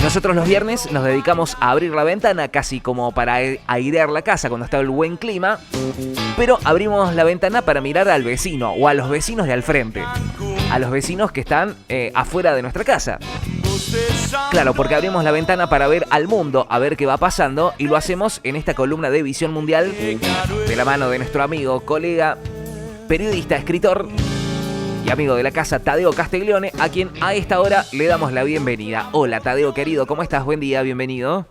Nosotros los viernes nos dedicamos a abrir la ventana casi como para airear la casa cuando está el buen clima, pero abrimos la ventana para mirar al vecino o a los vecinos de al frente, a los vecinos que están afuera de nuestra casa. Claro, porque abrimos la ventana para ver al mundo, a ver qué va pasando, y lo hacemos en esta columna de Visión Mundial de la mano de nuestro amigo, colega, periodista, escritor y amigo de la casa, Tadeo Castiglione, a quien a esta hora le damos la bienvenida. Hola Tadeo querido, ¿cómo estás? Buen día, bienvenido.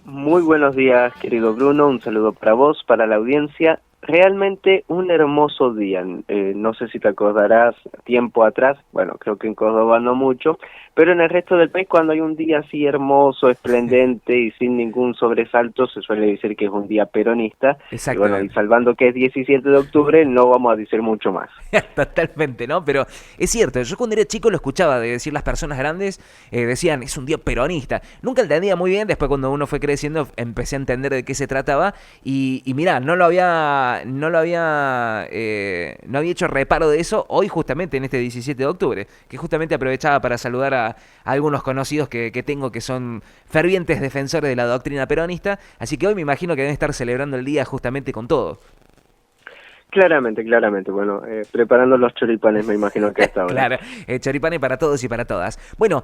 Muy buenos días, querido Bruno, un saludo para vos, para la audiencia. Realmente un hermoso día, no sé si te acordarás tiempo atrás, bueno, creo que en Córdoba no mucho, pero en el resto del país cuando hay un día así hermoso, esplendente y sin ningún sobresalto, se suele decir que es un día peronista. Y bueno, y salvando que es 17 de octubre, no vamos a decir mucho más. Totalmente, ¿no? Pero es cierto, yo cuando era chico lo escuchaba de decir las personas grandes, decían, es un día peronista. Nunca entendía muy bien, después cuando uno fue creciendo empecé a entender de qué se trataba y mirá, no había hecho reparo de eso hoy justamente en este 17 de octubre, que justamente aprovechaba para saludar a algunos conocidos que tengo que son fervientes defensores de la doctrina peronista, así que hoy me imagino que deben estar celebrando el día justamente con todo. Claramente, bueno, preparando los choripanes me imagino que hasta ahora. Claro, choripanes para todos y para todas. Bueno,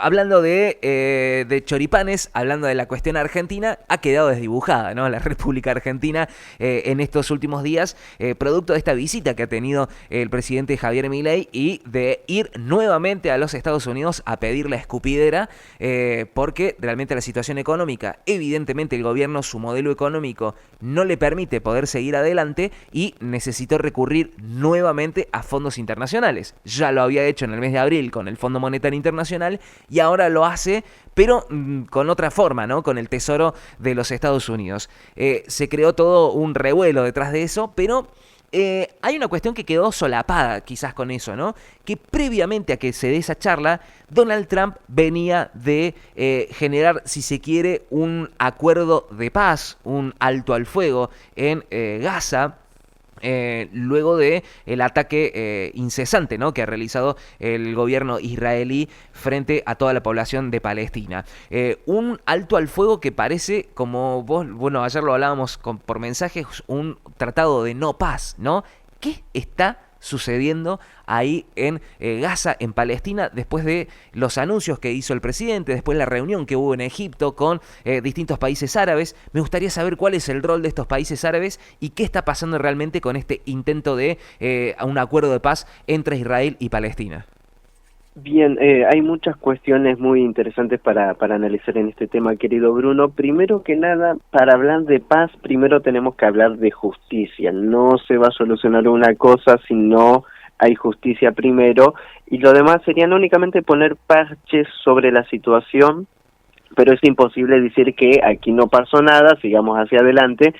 hablando de choripanes, hablando de la cuestión argentina, ha quedado desdibujada, ¿no? La República Argentina en estos últimos días, producto de esta visita que ha tenido el presidente Javier Milei y de ir nuevamente a los Estados Unidos a pedir la escupidera, porque realmente la situación económica, evidentemente el gobierno, su modelo económico no le permite poder seguir adelante y necesitó recurrir nuevamente a fondos internacionales. Ya lo había hecho en el mes de abril con el Fondo Monetario Internacional y ahora lo hace, pero con otra forma, ¿no? Con el Tesoro de los Estados Unidos. Se creó todo un revuelo detrás de eso, pero hay una cuestión que quedó solapada quizás con eso, ¿no? Que previamente a que se dé esa charla, Donald Trump venía de generar, si se quiere, un acuerdo de paz, un alto al fuego en Gaza, luego de el ataque incesante, ¿no? Que ha realizado el gobierno israelí frente a toda la población de Palestina. Un alto al fuego que parece, como vos, bueno, ayer lo hablábamos por mensajes, un tratado de no paz, ¿no? ¿Qué está sucediendo ahí en Gaza, en Palestina, después de los anuncios que hizo el presidente, después de la reunión que hubo en Egipto con distintos países árabes? Me gustaría saber cuál es el rol de estos países árabes y qué está pasando realmente con este intento de un acuerdo de paz entre Israel y Palestina. Bien, hay muchas cuestiones muy interesantes para analizar en este tema, querido Bruno. Primero que nada, para hablar de paz, primero tenemos que hablar de justicia. No se va a solucionar una cosa si no hay justicia primero, y lo demás serían únicamente poner parches sobre la situación, pero es imposible decir que aquí no pasó nada, sigamos hacia adelante,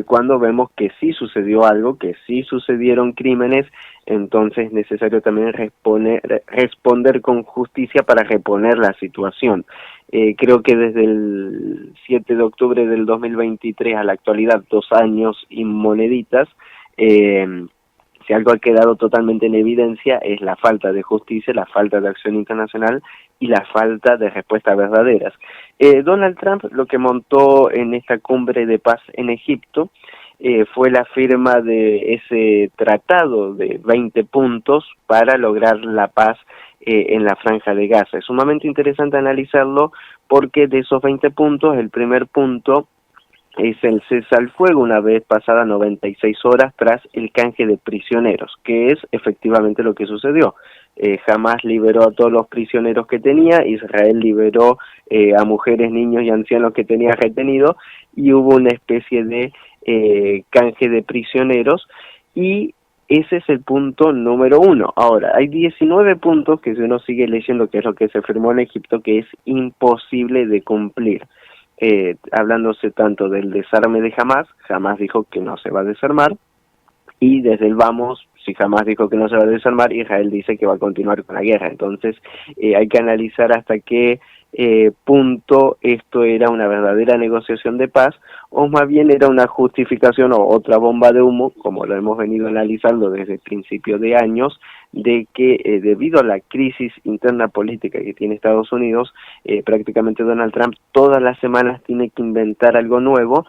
cuando vemos que sí sucedió algo, que sí sucedieron crímenes. Entonces es necesario también responder con justicia para reponer la situación. Creo que desde el 7 de octubre del 2023 a la actualidad, 2 años y moneditas, si algo ha quedado totalmente en evidencia es la falta de justicia, la falta de acción internacional y la falta de respuestas verdaderas. Donald Trump lo que montó en esta cumbre de paz en Egipto fue la firma de ese tratado de 20 puntos para lograr la paz en la Franja de Gaza. Es sumamente interesante analizarlo porque de esos 20 puntos, el primer punto es el cese al fuego una vez pasadas 96 horas tras el canje de prisioneros, que es efectivamente lo que sucedió. Hamás liberó a todos los prisioneros que tenía, Israel liberó a mujeres, niños y ancianos que tenía retenido, y hubo una especie de canje de prisioneros, y ese es el punto número 1. Ahora, hay 19 puntos que si uno sigue leyendo, que es lo que se firmó en Egipto, que es imposible de cumplir. Hablándose tanto del desarme de Hamás dijo que no se va a desarmar, y desde el vamos, si Hamás dijo que no se va a desarmar, Israel dice que va a continuar con la guerra. Entonces hay que analizar hasta qué punto esto era una verdadera negociación de paz o más bien era una justificación o otra bomba de humo, como lo hemos venido analizando desde el principio de años, de que debido a la crisis interna política que tiene Estados Unidos, prácticamente Donald Trump todas las semanas tiene que inventar algo nuevo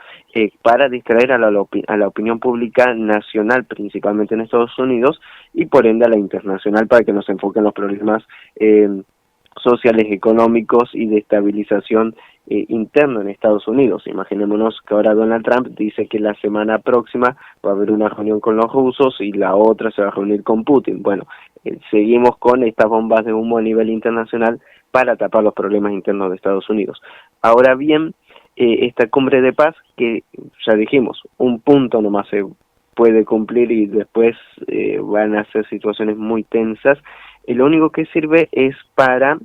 para distraer a la opinión pública nacional, principalmente en Estados Unidos, y por ende a la internacional para que nos enfoquen los problemas sociales, económicos y de estabilización interno en Estados Unidos. Imaginémonos que ahora Donald Trump dice que la semana próxima va a haber una reunión con los rusos y la otra se va a reunir con Putin. Bueno, seguimos con estas bombas de humo a nivel internacional para tapar los problemas internos de Estados Unidos. Ahora bien, esta cumbre de paz, que ya dijimos, un punto nomás se puede cumplir y después van a ser situaciones muy tensas, lo único que sirve es para,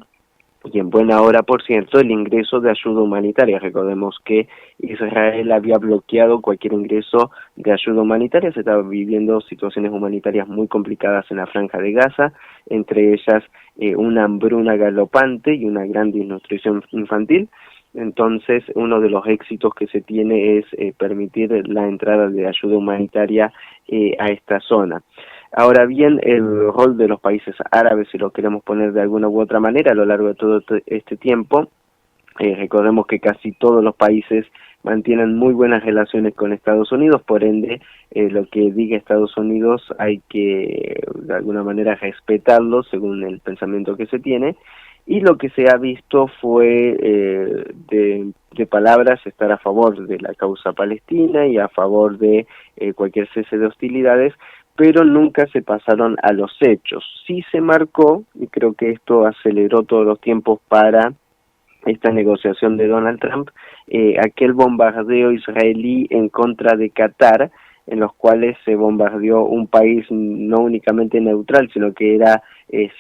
y en buena hora por cierto, el ingreso de ayuda humanitaria. Recordemos que Israel había bloqueado cualquier ingreso de ayuda humanitaria, se estaban viviendo situaciones humanitarias muy complicadas en la Franja de Gaza, entre ellas una hambruna galopante y una gran desnutrición infantil. Entonces, uno de los éxitos que se tiene es permitir la entrada de ayuda humanitaria a esta zona. Ahora bien, el rol de los países árabes, si lo queremos poner de alguna u otra manera, a lo largo de todo este tiempo, recordemos que casi todos los países mantienen muy buenas relaciones con Estados Unidos, por ende, lo que diga Estados Unidos hay que, de alguna manera, respetarlo según el pensamiento que se tiene, y lo que se ha visto fue de palabras estar a favor de la causa palestina y a favor de cualquier cese de hostilidades, pero nunca se pasaron a los hechos. Sí se marcó, y creo que esto aceleró todos los tiempos para esta negociación de Donald Trump, aquel bombardeo israelí en contra de Qatar, en los cuales se bombardeó un país no únicamente neutral, sino que era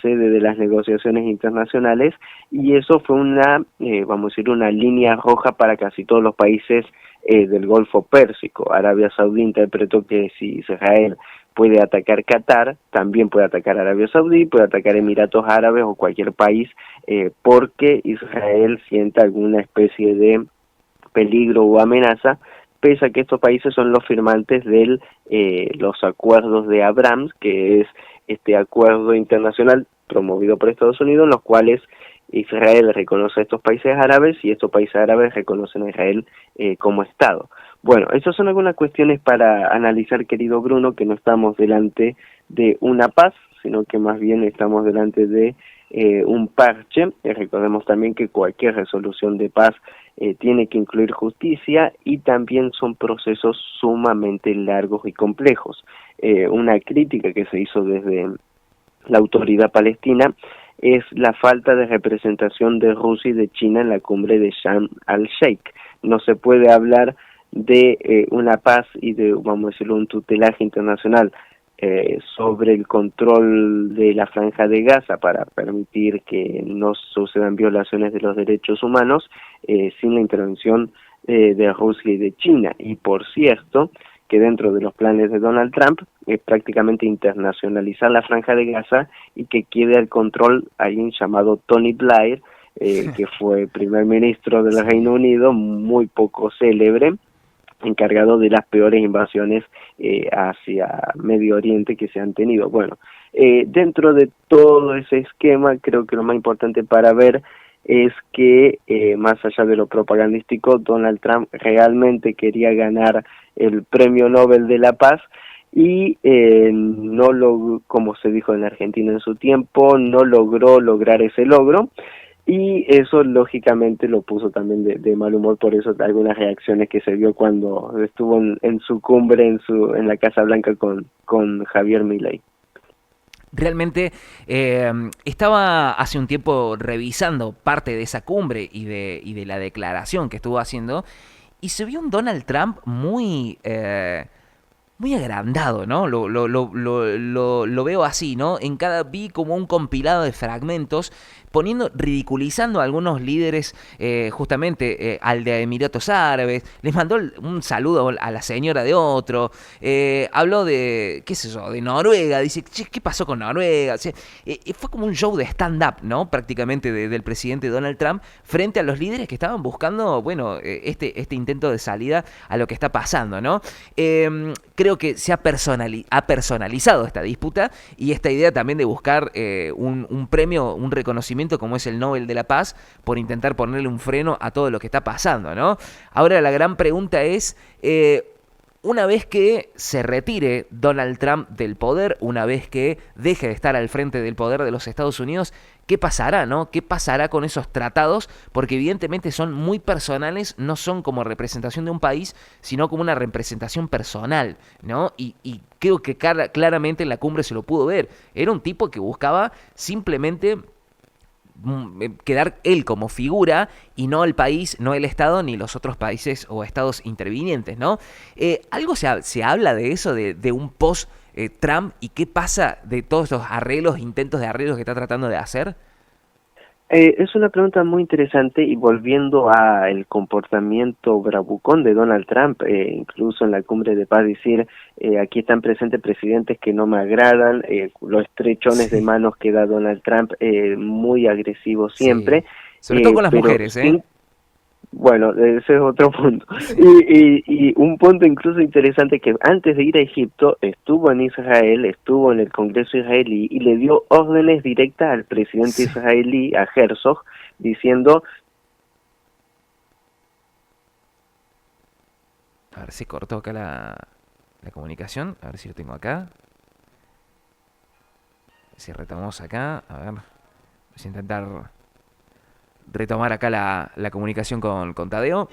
sede de las negociaciones internacionales, y eso fue una, vamos a decir, una línea roja para casi todos los países del Golfo Pérsico. Arabia Saudí interpretó que si Israel puede atacar Qatar, también puede atacar Arabia Saudí, puede atacar Emiratos Árabes o cualquier país, porque Israel sienta alguna especie de peligro o amenaza, pese a que estos países son los firmantes de los acuerdos de Abraham, que es este acuerdo internacional promovido por Estados Unidos, en los cuales Israel reconoce a estos países árabes y estos países árabes reconocen a Israel como Estado. Bueno, esas son algunas cuestiones para analizar, querido Bruno, que no estamos delante de una paz, sino que más bien estamos delante de un parche. Recordemos también que cualquier resolución de paz tiene que incluir justicia y también son procesos sumamente largos y complejos. Una crítica que se hizo desde la autoridad palestina es la falta de representación de Rusia y de China en la cumbre de Sharm el-Sheikh. No se puede hablar de una paz y de, vamos a decirlo, un tutelaje internacional sobre el control de la Franja de Gaza para permitir que no sucedan violaciones de los derechos humanos sin la intervención de Rusia y de China. Y por cierto, que dentro de los planes de Donald Trump es prácticamente internacionalizar la Franja de Gaza y que quede al control alguien llamado Tony Blair, que fue primer ministro del Reino Unido, muy poco célebre, encargado de las peores invasiones hacia Medio Oriente que se han tenido. Bueno, dentro de todo ese esquema, creo que lo más importante para ver es que, más allá de lo propagandístico, Donald Trump realmente quería ganar el Premio Nobel de la Paz y no lo, como se dijo en Argentina en su tiempo, no logró lograr ese logro. Y eso lógicamente lo puso también de mal humor, por eso algunas reacciones que se vio cuando estuvo en su cumbre en la Casa Blanca con Javier Milei. Realmente estaba hace un tiempo revisando parte de esa cumbre y de la declaración que estuvo haciendo y se vio un Donald Trump muy agrandado, ¿no? Lo veo así, ¿no? Vi como un compilado de fragmentos, ridiculizando a algunos líderes, justamente al de Emiratos Árabes, les mandó un saludo a la señora de otro, habló de, qué sé yo, de Noruega, dice, che, ¿qué pasó con Noruega? O sea, fue como un show de stand-up, ¿no? Prácticamente del presidente Donald Trump frente a los líderes que estaban buscando, bueno, este intento de salida a lo que está pasando, ¿no? Creo que se ha personalizado esta disputa y esta idea también de buscar un premio, un reconocimiento como es el Nobel de la Paz por intentar ponerle un freno a todo lo que está pasando, ¿no? Ahora la gran pregunta es, una vez que se retire Donald Trump del poder, una vez que deje de estar al frente del poder de los Estados Unidos, ¿qué pasará, no? ¿Qué pasará con esos tratados? Porque evidentemente son muy personales, no son como representación de un país, sino como una representación personal, ¿no? Y creo que claramente en la cumbre se lo pudo ver. Era un tipo que buscaba simplemente quedar él como figura y no el país, no el Estado ni los otros países o estados intervinientes, ¿no? ¿Algo se habla de eso, de un post Trump, y qué pasa de todos los arreglos, intentos de arreglos que está tratando de hacer? Es una pregunta muy interesante, y volviendo a el comportamiento bravucón de Donald Trump, incluso en la cumbre de paz decir, aquí están presentes presidentes que no me agradan, los estrechones de manos que da Donald Trump, muy agresivo siempre. Sí. Sobre todo con las mujeres, ¿eh? Bueno, ese es otro punto. Sí. Y un punto incluso interesante, que antes de ir a Egipto estuvo en Israel, estuvo en el Congreso israelí y le dio órdenes directas al presidente israelí, a Herzog, diciendo... A ver si cortó acá la comunicación, a ver si lo tengo acá. Si retomamos acá, a ver, vamos a intentar retomar acá la comunicación con Tadeo.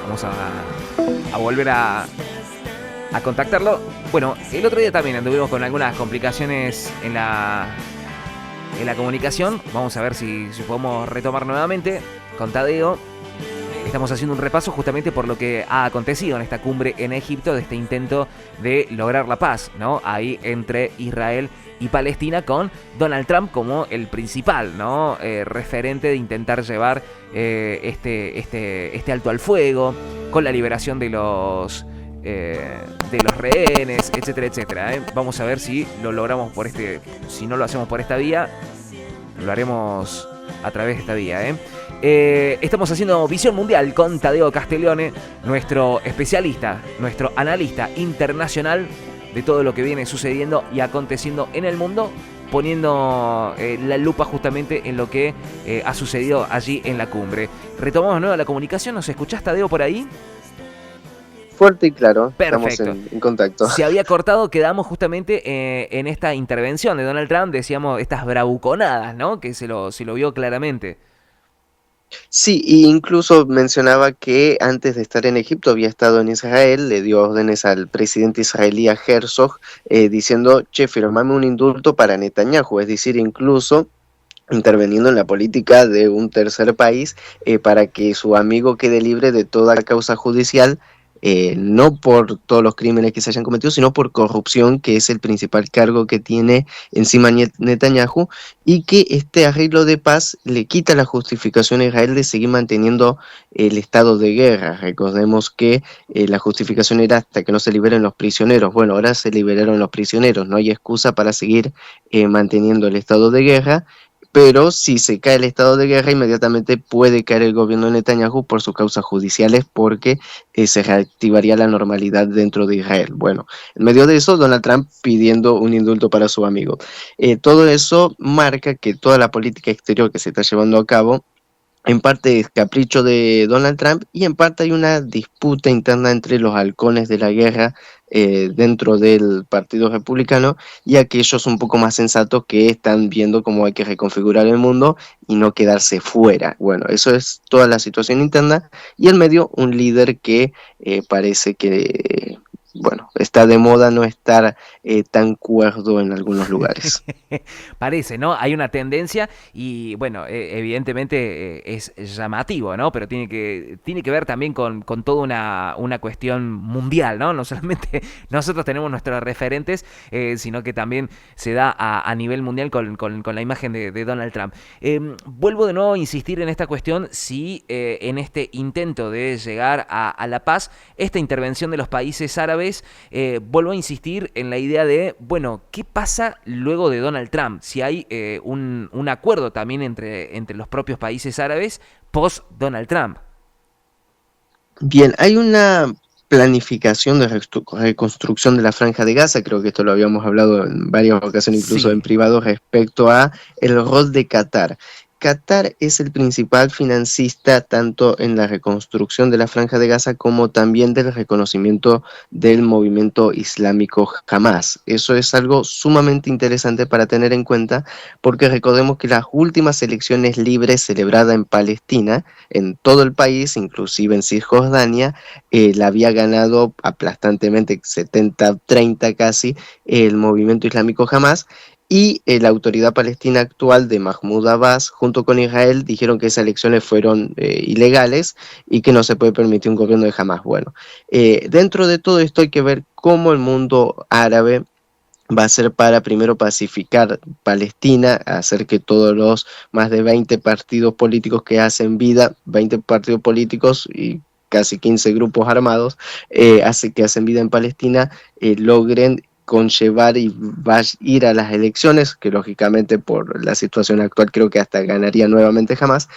Vamos a volver a contactarlo. Bueno, el otro día también anduvimos con algunas complicaciones en la comunicación. Vamos a ver si podemos retomar nuevamente con Tadeo. Estamos haciendo un repaso justamente por lo que ha acontecido en esta cumbre en Egipto, de este intento de lograr la paz, ¿no? Ahí entre Israel y Palestina, con Donald Trump como el principal, ¿no? Referente de intentar llevar este alto al fuego, con la liberación de los rehenes, etcétera, etcétera, ¿eh? Vamos a ver si lo logramos si no lo hacemos por esta vía, lo haremos a través de esta vía, ¿eh? Estamos haciendo Visión Mundial con Tadeo Castiglione, nuestro especialista, nuestro analista internacional de todo lo que viene sucediendo y aconteciendo en el mundo, poniendo la lupa justamente en lo que ha sucedido allí en la cumbre. Retomamos de nuevo la comunicación. ¿Nos escuchás, Tadeo, por ahí? Fuerte y claro. Perfecto. Estamos en contacto. Se había cortado, quedamos justamente en esta intervención de Donald Trump, decíamos, estas bravuconadas, ¿no? Que se lo vio claramente. Sí, e incluso mencionaba que antes de estar en Egipto había estado en Israel, le dio órdenes al presidente israelí, a Herzog, diciendo, che, firmame un indulto para Netanyahu, es decir, incluso interviniendo en la política de un tercer país, para que su amigo quede libre de toda causa judicial, no por todos los crímenes que se hayan cometido, sino por corrupción, que es el principal cargo que tiene encima Netanyahu, y que este arreglo de paz le quita la justificación a Israel de seguir manteniendo el estado de guerra. Recordemos que la justificación era hasta que no se liberen los prisioneros. Bueno, ahora se liberaron los prisioneros, no hay excusa para seguir manteniendo el estado de guerra. Pero si se cae el estado de guerra, inmediatamente puede caer el gobierno de Netanyahu por sus causas judiciales, porque se reactivaría la normalidad dentro de Israel. Bueno, en medio de eso, Donald Trump pidiendo un indulto para su amigo. Todo eso marca que toda la política exterior que se está llevando a cabo, en parte es capricho de Donald Trump, y en parte hay una disputa interna entre los halcones de la guerra dentro del Partido Republicano y aquellos un poco más sensatos que están viendo cómo hay que reconfigurar el mundo y no quedarse fuera. Bueno, eso es toda la situación interna, y en medio un líder que parece que... bueno, está de moda no estar tan cuerdo en algunos lugares. Parece, ¿no? Hay una tendencia y, bueno, evidentemente es llamativo, ¿no? Pero tiene que ver también con toda una cuestión mundial, ¿no? No solamente nosotros tenemos nuestros referentes, sino que también se da a nivel mundial con la imagen de Donald Trump. Vuelvo de nuevo a insistir en esta cuestión, si en este intento de llegar a la paz, esta intervención de los países árabes, vuelvo a insistir en la idea de, bueno, ¿qué pasa luego de Donald Trump? Si hay un acuerdo también entre los propios países árabes post Donald Trump. Bien, hay una planificación de reconstrucción de la Franja de Gaza, creo que esto lo habíamos hablado en varias ocasiones, incluso en Sí. privado, respecto a el rol de Qatar. Qatar es el principal financista tanto en la reconstrucción de la Franja de Gaza como también del reconocimiento del movimiento islámico Hamas. Eso es algo sumamente interesante para tener en cuenta, porque recordemos que las últimas elecciones libres celebradas en Palestina, en todo el país, inclusive en Cisjordania, la había ganado aplastantemente 70-30 casi el movimiento islámico Hamas, y la autoridad palestina actual de Mahmoud Abbas junto con Israel dijeron que esas elecciones fueron ilegales y que no se puede permitir un gobierno de Hamas. Bueno, dentro de todo esto hay que ver cómo el mundo árabe va a ser para primero pacificar Palestina, hacer que todos los más de 20 partidos políticos que hacen vida, 20 partidos políticos y casi 15 grupos armados que hacen vida en Palestina, logren conllevar y va a ir a las elecciones, que lógicamente por la situación actual creo que hasta ganaría nuevamente Hamas,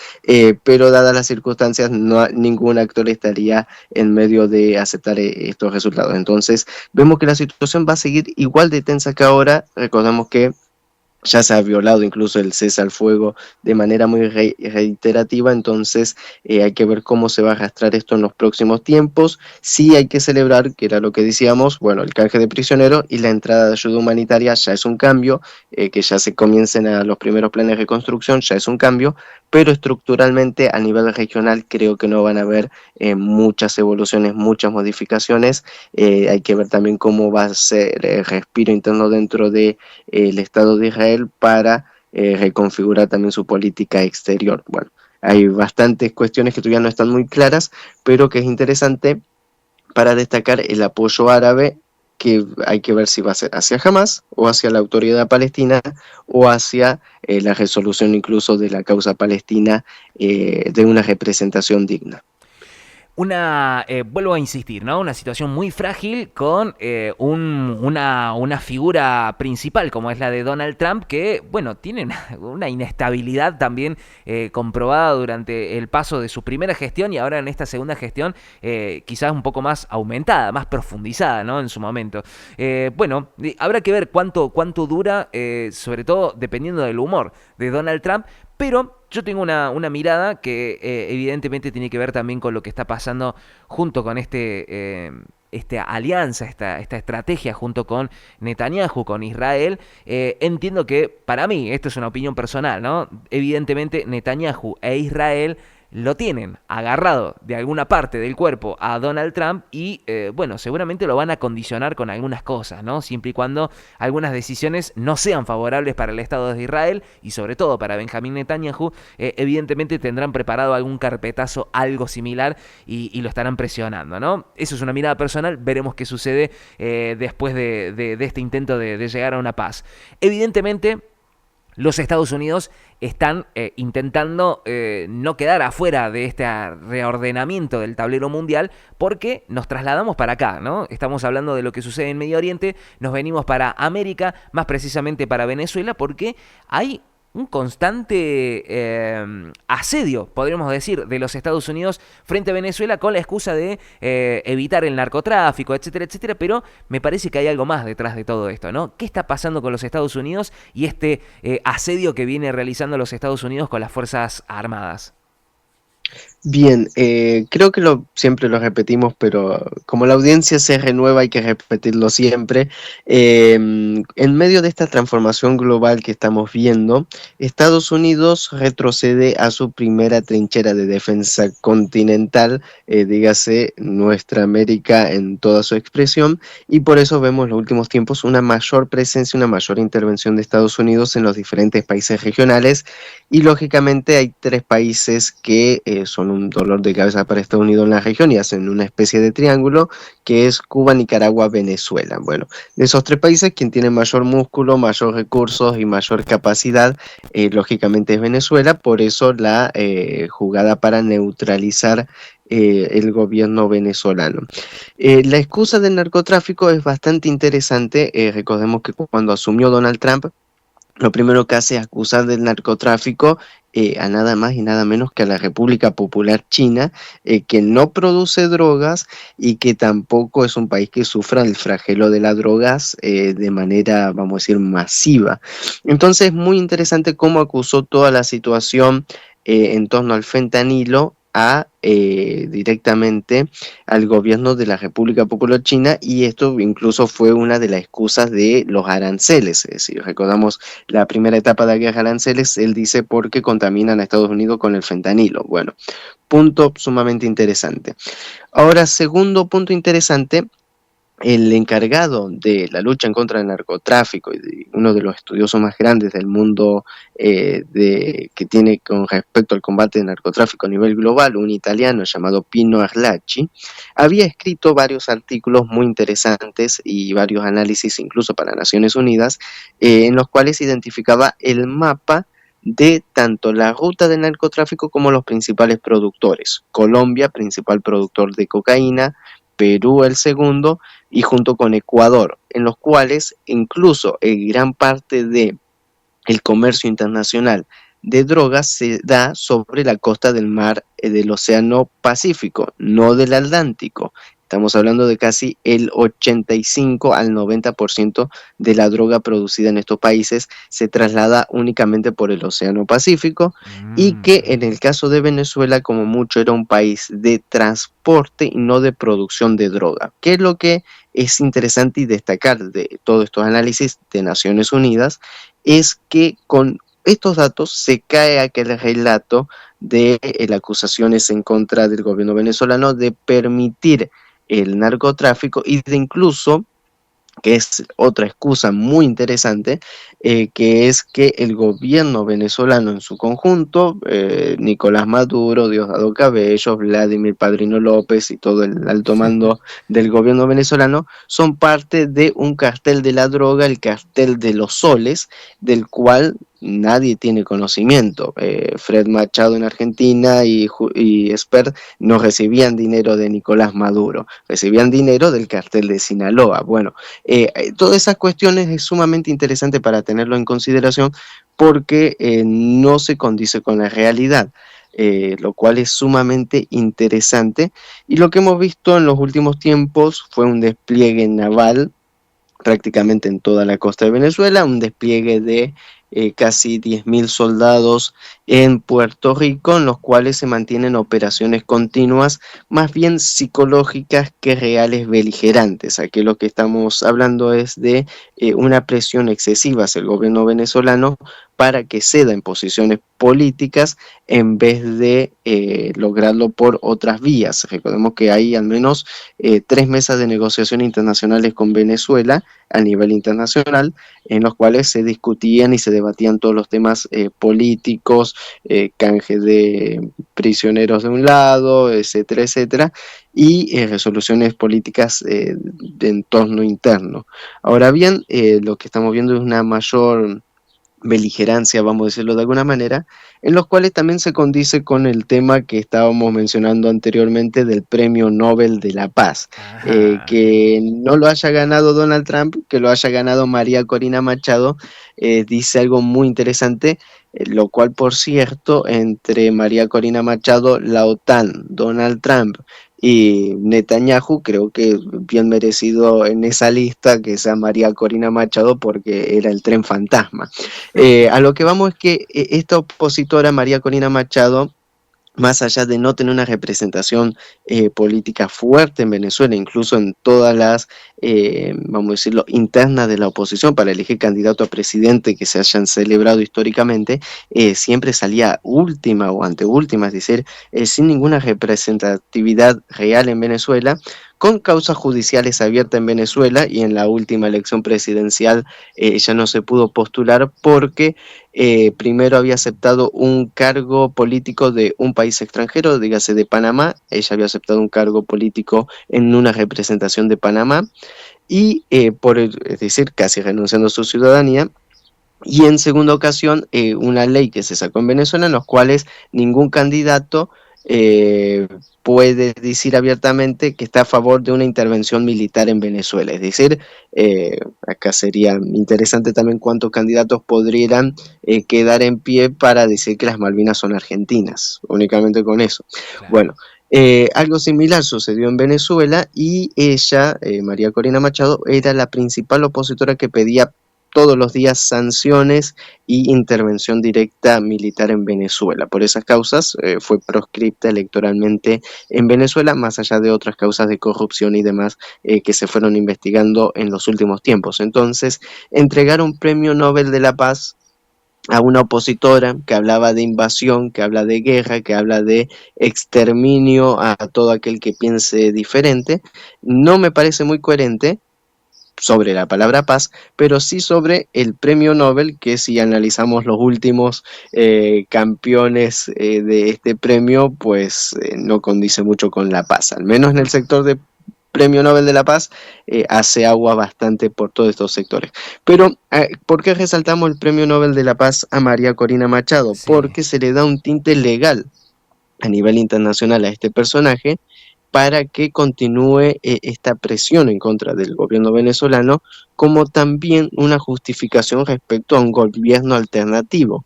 pero dadas las circunstancias no, ningún actor estaría en medio de aceptar estos resultados. Entonces vemos que la situación va a seguir igual de tensa que ahora. Recordemos que ya se ha violado incluso el cese al fuego de manera muy reiterativa, entonces hay que ver cómo se va a arrastrar esto en los próximos tiempos. Sí hay que celebrar, que era lo que decíamos, bueno, el canje de prisioneros y la entrada de ayuda humanitaria ya es un cambio, que ya se comiencen a los primeros planes de reconstrucción, ya es un cambio, pero estructuralmente a nivel regional creo que no van a haber muchas evoluciones, muchas modificaciones. Hay que ver también cómo va a ser el respiro interno dentro del Estado de Israel para reconfigurar también su política exterior. Bueno, hay bastantes cuestiones que todavía no están muy claras, pero que es interesante para destacar el apoyo árabe, que hay que ver si va a ser hacia Hamas o hacia la autoridad palestina o hacia la resolución incluso de la causa palestina, de una representación digna. Vuelvo a insistir, ¿no? Una situación muy frágil con una figura principal como es la de Donald Trump, que, bueno, tiene una inestabilidad también comprobada durante el paso de su primera gestión y ahora en esta segunda gestión quizás un poco más aumentada, más profundizada, ¿no? En su momento. Bueno, habrá que ver cuánto dura, sobre todo dependiendo del humor de Donald Trump, pero yo tengo una mirada que evidentemente tiene que ver también con lo que está pasando junto con esta alianza, esta estrategia junto con Netanyahu, con Israel. Entiendo que, para mí, esto es una opinión personal, ¿no? Evidentemente Netanyahu e Israel lo tienen agarrado de alguna parte del cuerpo a Donald Trump y, bueno, seguramente lo van a condicionar con algunas cosas, ¿no? Siempre y cuando algunas decisiones no sean favorables para el Estado de Israel y sobre todo para Benjamín Netanyahu, evidentemente tendrán preparado algún carpetazo, algo similar y lo estarán presionando, ¿no? Eso es una mirada personal, veremos qué sucede después de este intento de llegar a una paz. Evidentemente, los Estados Unidos están intentando no quedar afuera de este reordenamiento del tablero mundial porque nos trasladamos para acá, ¿no? Estamos hablando de lo que sucede en Medio Oriente, nos venimos para América, más precisamente para Venezuela, porque hay un constante asedio, podríamos decir, de los Estados Unidos frente a Venezuela con la excusa de evitar el narcotráfico, etcétera, etcétera, pero me parece que hay algo más detrás de todo esto, ¿no? ¿Qué está pasando con los Estados Unidos y este asedio que viene realizando los Estados Unidos con las Fuerzas Armadas? Bien, creo que siempre lo repetimos, pero como la audiencia se renueva hay que repetirlo siempre. En medio de esta transformación global que estamos viendo, Estados Unidos retrocede a su primera trinchera de defensa continental, dígase nuestra América en toda su expresión, y por eso vemos en los últimos tiempos una mayor presencia, una mayor intervención de Estados Unidos en los diferentes países regionales. Y lógicamente hay tres países que son un dolor de cabeza para Estados Unidos en la región y hacen una especie de triángulo, que es Cuba, Nicaragua, Venezuela. Bueno, de esos tres países, quien tiene mayor músculo, mayor recursos y mayor capacidad, lógicamente es Venezuela. Por eso la jugada para neutralizar el gobierno venezolano. La excusa del narcotráfico es bastante interesante. Recordemos que cuando asumió Donald Trump, lo primero que hace es acusar del narcotráfico a nada más y nada menos que a la República Popular China, que no produce drogas y que tampoco es un país que sufra el flagelo de las drogas de manera, vamos a decir, masiva. Entonces, muy interesante cómo acusó toda la situación en torno al fentanilo directamente al gobierno de la República Popular China, y esto incluso fue una de las excusas de los aranceles. Es decir, recordamos la primera etapa de la guerra de aranceles, él dice porque contaminan a Estados Unidos con el fentanilo. Bueno, punto sumamente interesante. Ahora, segundo punto interesante, el encargado de la lucha en contra del narcotráfico y uno de los estudiosos más grandes del mundo que tiene con respecto al combate del narcotráfico a nivel global, un italiano llamado Pino Arlacchi, había escrito varios artículos muy interesantes y varios análisis incluso para Naciones Unidas, en los cuales identificaba el mapa de tanto la ruta del narcotráfico como los principales productores. Colombia, principal productor de cocaína; Perú el segundo, y junto con Ecuador, en los cuales incluso gran parte de el comercio internacional de drogas se da sobre la costa del mar del Océano Pacífico, no del Atlántico. Estamos hablando de casi el 85 al 90% de la droga producida en estos países se traslada únicamente por el Océano Pacífico, y que en el caso de Venezuela, como mucho, era un país de transporte y no de producción de droga. ¿Qué es lo que es interesante y destacar de todos estos análisis de Naciones Unidas? Es que con estos datos se cae aquel relato de acusaciones en contra del gobierno venezolano de permitir el narcotráfico y de incluso, que es otra excusa muy interesante, que es que el gobierno venezolano en su conjunto, Nicolás Maduro, Diosdado Cabello, Vladimir Padrino López y todo el alto mando del gobierno venezolano, son parte de un cartel de la droga, el cartel de los soles, del cual nadie tiene conocimiento. Fred Machado en Argentina y Esper no recibían dinero de Nicolás Maduro, recibían dinero del cartel de Sinaloa. Bueno, todas esas cuestiones es sumamente interesante para tenerlo en consideración, porque no se condice con la realidad. Lo cual es sumamente interesante, y lo que hemos visto en los últimos tiempos fue un despliegue naval prácticamente en toda la costa de Venezuela, un despliegue de casi 10.000 soldados en Puerto Rico, en los cuales se mantienen operaciones continuas, más bien psicológicas que reales beligerantes. Aquí lo que estamos hablando es de una presión excesiva hacia el gobierno venezolano para que ceda en posiciones políticas en vez de lograrlo por otras vías. Recordemos que hay al menos 3 mesas de negociación internacionales con Venezuela a nivel internacional, en los cuales se discutían y se debatían todos los temas políticos, canje de prisioneros de un lado, etcétera, etcétera, y resoluciones políticas de entorno interno. Ahora bien, lo que estamos viendo es una mayor beligerancia, vamos a decirlo de alguna manera, en los cuales también se condice con el tema que estábamos mencionando anteriormente del Premio Nobel de la Paz. Que no lo haya ganado Donald Trump, que lo haya ganado María Corina Machado, dice algo muy interesante, lo cual, por cierto, entre María Corina Machado, la OTAN, Donald Trump y Netanyahu, creo que bien merecido en esa lista que sea María Corina Machado, porque era el tren fantasma. A lo que vamos es que esta opositora, María Corina Machado, más allá de no tener una representación política fuerte en Venezuela, incluso en todas las, vamos a decirlo, internas de la oposición para elegir candidato a presidente que se hayan celebrado históricamente, siempre salía última o anteúltima, es decir, sin ninguna representatividad real en Venezuela, con causas judiciales abiertas en Venezuela, y en la última elección presidencial ya no se pudo postular porque primero había aceptado un cargo político de un país extranjero, dígase de Panamá. Ella había aceptado un cargo político en una representación de Panamá y es decir, casi renunciando a su ciudadanía. Y en segunda ocasión, una ley que se sacó en Venezuela, en los cuales ningún candidato eh, puede decir abiertamente que está a favor de una intervención militar en Venezuela. Es decir, acá sería interesante también cuántos candidatos podrían quedar en pie para decir que las Malvinas son argentinas, únicamente con eso. Claro. Bueno, algo similar sucedió en Venezuela y ella, María Corina Machado, era la principal opositora que pedía todos los días sanciones y intervención directa militar en Venezuela. Por esas causas fue proscripta electoralmente en Venezuela, más allá de otras causas de corrupción y demás que se fueron investigando en los últimos tiempos. Entonces, entregar un premio Nobel de la Paz a una opositora que hablaba de invasión, que habla de guerra, que habla de exterminio a todo aquel que piense diferente, no me parece muy coherente sobre la palabra paz, pero sí sobre el premio Nobel, que si analizamos los últimos campeones de este premio, pues no condice mucho con la paz, al menos en el sector de Premio Nobel de la Paz, hace agua bastante por todos estos sectores. Pero, ¿por qué resaltamos el Premio Nobel de la Paz a María Corina Machado? Sí. Porque se le da un tinte legal a nivel internacional a este personaje, para que continúe esta presión en contra del gobierno venezolano, como también una justificación respecto a un gobierno alternativo.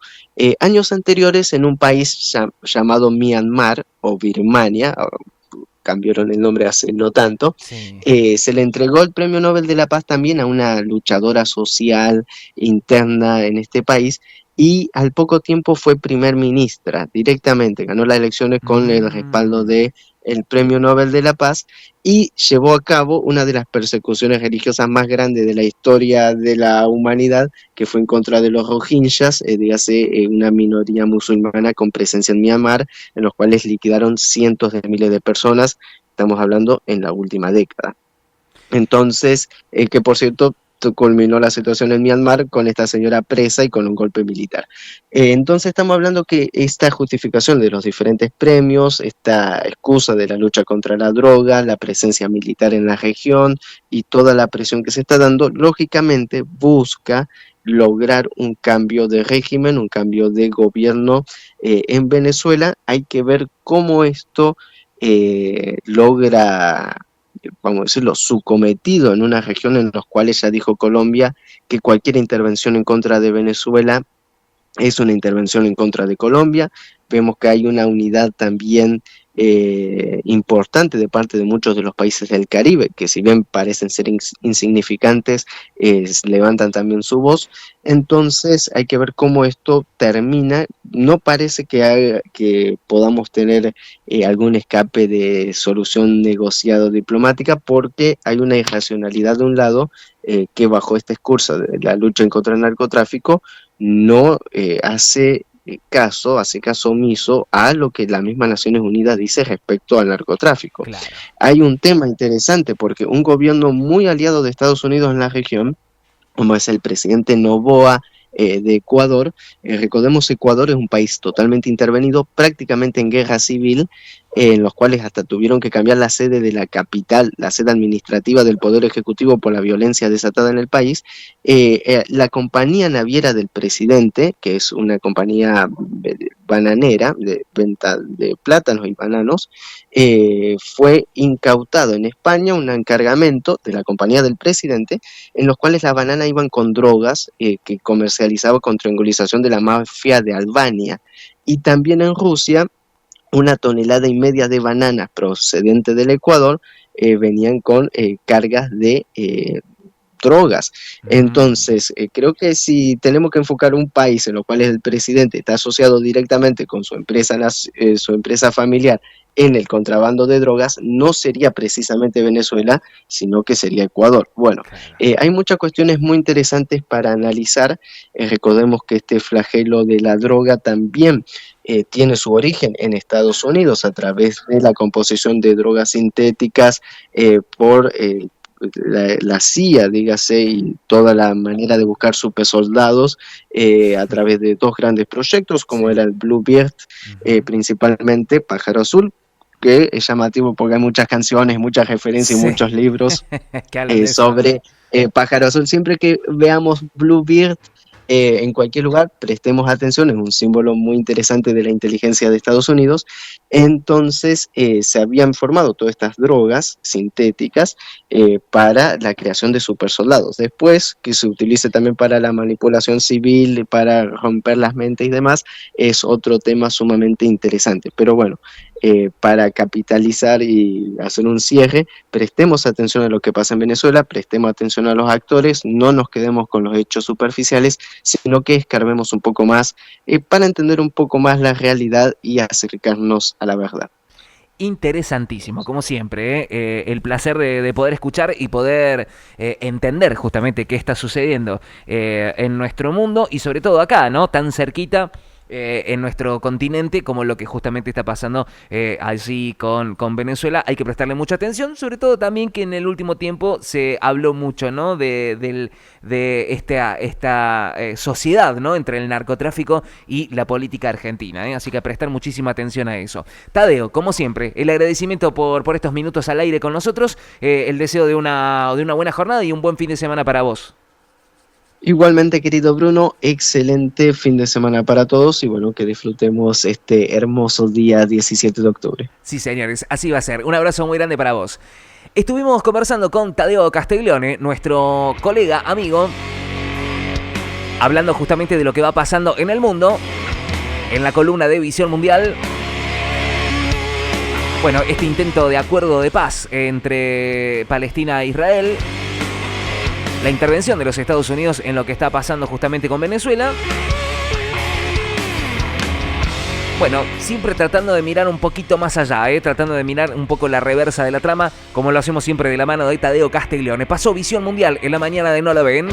Años anteriores, en un país llamado Myanmar o Birmania, cambiaron el nombre hace no tanto, Sí. se le entregó el Premio Nobel de la Paz también a una luchadora social interna en este país, y al poco tiempo fue primer ministra directamente, ganó las elecciones con el respaldo Mm. de el Premio Nobel de la Paz, y llevó a cabo una de las persecuciones religiosas más grandes de la historia de la humanidad, que fue en contra de los rohingyas, dígase una minoría musulmana con presencia en Myanmar, en los cuales liquidaron cientos de miles de personas, estamos hablando en la última década. Entonces, que por cierto, culminó la situación en Myanmar con esta señora presa y con un golpe militar. Entonces estamos hablando que esta justificación de los diferentes premios, esta excusa de la lucha contra la droga, la presencia militar en la región y toda la presión que se está dando, lógicamente busca lograr un cambio de régimen, un cambio de gobierno en Venezuela. Hay que ver cómo esto logra, vamos a decirlo, su cometido en una región en la cual ya dijo Colombia que cualquier intervención en contra de Venezuela es una intervención en contra de Colombia. Vemos que hay una unidad también importante de parte de muchos de los países del Caribe, que si bien parecen ser insignificantes, levantan también su voz. Entonces hay que ver cómo esto termina. No parece que podamos tener algún escape de solución negociada diplomática, porque hay una irracionalidad de un lado que bajo este discurso de la lucha en contra del narcotráfico no hace caso omiso a lo que la misma Naciones Unidas dice respecto al narcotráfico. Claro. Hay un tema interesante porque un gobierno muy aliado de Estados Unidos en la región, como es el presidente Noboa de Ecuador. Recordemos, Ecuador es un país totalmente intervenido, prácticamente en guerra civil, en los cuales hasta tuvieron que cambiar la sede de la capital, la sede administrativa del Poder Ejecutivo por la violencia desatada en el país. La compañía naviera del presidente, que es una compañía bananera de venta de plátanos y bananos, fue incautado en España un encargamento de la compañía del presidente, en los cuales la banana iban con drogas que comercializaba con triangulización de la mafia de Albania. Y también en Rusia, 1,5 toneladas de bananas procedentes del Ecuador venían con cargas de drogas. Entonces, creo que si tenemos que enfocar un país en lo cual el presidente está asociado directamente con su empresa familiar en el contrabando de drogas, no sería precisamente Venezuela, sino que sería Ecuador. Bueno, hay muchas cuestiones muy interesantes para analizar. Recordemos que este flagelo de la droga también tiene su origen en Estados Unidos a través de la composición de drogas sintéticas por la CIA, dígase, y toda la manera de buscar supersoldados a través de dos grandes proyectos, como era el Bluebeard, principalmente Pájaro Azul, que es llamativo porque hay muchas canciones, muchas referencias y muchos libros sobre Pájaro Azul. Siempre que veamos Bluebeard en cualquier lugar, prestemos atención, es un símbolo muy interesante de la inteligencia de Estados Unidos. Entonces se habían formado todas estas drogas sintéticas para la creación de supersoldados. Después, que se utilice también para la manipulación civil, para romper las mentes y demás, es otro tema sumamente interesante. Pero bueno, para capitalizar y hacer un cierre, prestemos atención a lo que pasa en Venezuela, prestemos atención a los actores, no nos quedemos con los hechos superficiales, sino que escarbemos un poco más para entender un poco más la realidad y acercarnos a la verdad. Interesantísimo, como siempre, el placer de poder escuchar y poder entender justamente qué está sucediendo en nuestro mundo y sobre todo acá, ¿no? Tan cerquita. En nuestro continente, como lo que justamente está pasando allí con Venezuela. Hay que prestarle mucha atención, sobre todo también que en el último tiempo se habló mucho, ¿no? de esta sociedad, ¿no? Entre el narcotráfico y la política argentina, ¿eh? Así que a prestar muchísima atención a eso. Tadeo, como siempre, el agradecimiento por estos minutos al aire con nosotros, el deseo de una buena jornada y un buen fin de semana para vos. Igualmente, querido Bruno, excelente fin de semana para todos y bueno, que disfrutemos este hermoso día 17 de octubre. Sí, señores, así va a ser. Un abrazo muy grande para vos. Estuvimos conversando con Tadeo Castiglione, nuestro colega, amigo, hablando justamente de lo que va pasando en el mundo, en la columna de Visión Mundial. Bueno, este intento de acuerdo de paz entre Palestina e Israel, la intervención de los Estados Unidos en lo que está pasando justamente con Venezuela. Bueno, siempre tratando de mirar un poquito más allá, tratando de mirar un poco la reversa de la trama, como lo hacemos siempre de la mano de Tadeo Castiglione. Pasó Visión Mundial en la mañana de No La Ven.